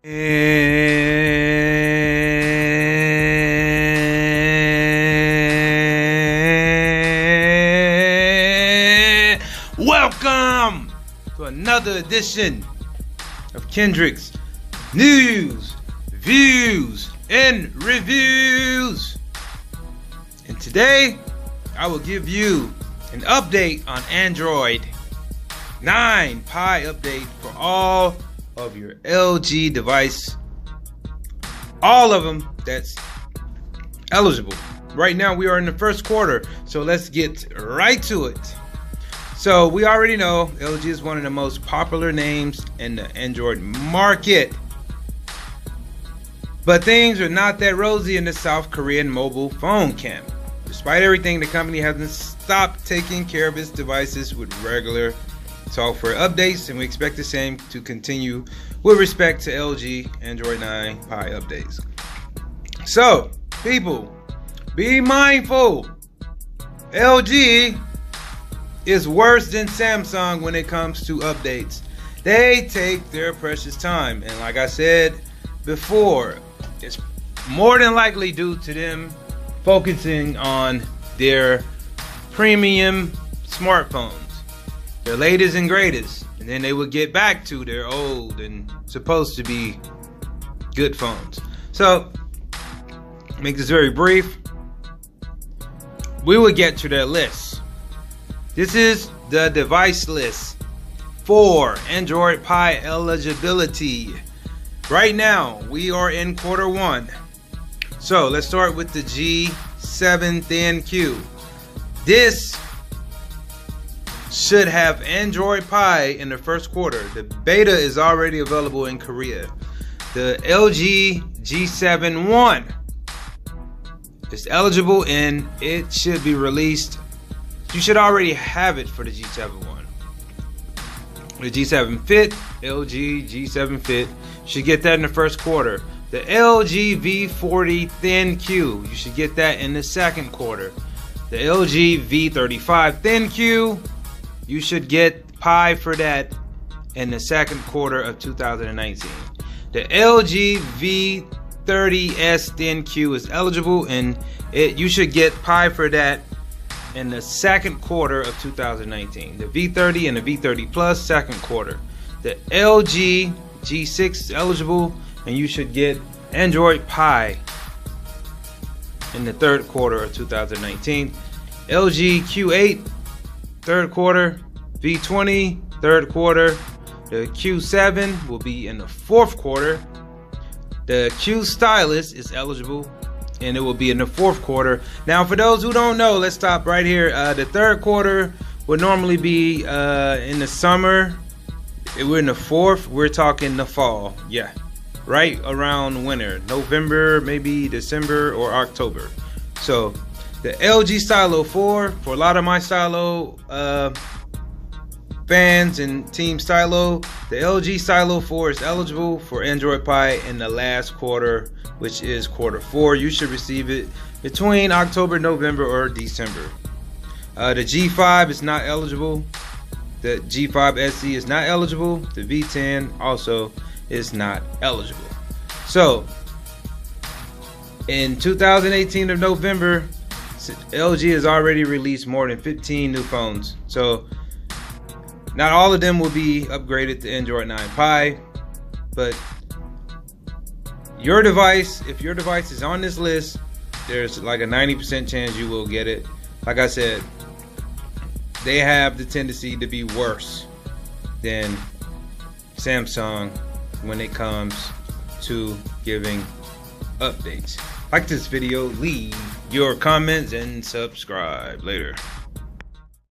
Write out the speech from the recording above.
And welcome to another edition of Kendrick's News, Views, and Reviews. And today, I will give you an update on Android 9 Pie update for all of your LG device, all of them that's eligible. Right now we are in the first quarter, so let's get right to it. So we already know LG is one of the most popular names in the Android market, but things are not that rosy in the South Korean mobile phone camp. Despite everything, the company hasn't stopped taking care of its devices with regular software updates, and we expect the same to continue with respect to LG Android 9 Pie updates. So, people, be mindful. LG is worse than Samsung when it comes to updates. They take their precious time, and like I said before, it's more than likely due to them focusing on their premium smartphones, their latest and greatest, and then they would get back to their old and supposed to be good phones. So, make this very brief. We will get to their list. This is the device list for Android Pie eligibility. Right now, we are in quarter one. So, let's start with the G7 ThinQ. This should have Android Pie in the first quarter. The beta is already available in Korea. The LG G7 1 is eligible and it should be released. You should already have it for the G7 1. The G7 Fit, LG G7 Fit, should get that in the first quarter. The LG V40 ThinQ, you should get that in the second quarter. The LG V35 ThinQ, you should get Pie for that in the second quarter of 2019. The LG V30S ThinQ is eligible, and you should get Pie for that in the second quarter of 2019. The V30 and the V30 Plus, second quarter. The LG G6 is eligible, and you should get Android Pie in the third quarter of 2019. LG Q8, third quarter. V20, third quarter. The Q7 will be in the fourth quarter. The Q Stylus is eligible, and it will be in the fourth quarter. Now, for those who don't know, let's stop right here. The third quarter would normally be in the summer. We're in the fourth. We're talking the fall. Yeah, right around winter, November, maybe December or October. So the LG Stylo 4, for a lot of my Stylo fans and Team Stylo, the LG Stylo 4 is eligible for Android Pie in the last quarter, which is quarter 4. You should receive it between October, November, or December. The G5 is not eligible. The G5 SE is not eligible. The V10 also is not eligible. So, in 2018 of November, LG has already released more than 15 new phones. So, not all of them will be upgraded to Android 9 Pie, but your device, if your device is on this list, there's like a 90% chance you will get it. Like I said, they have the tendency to be worse than Samsung when it comes to giving updates. Like this video, leave your comments and subscribe. Later.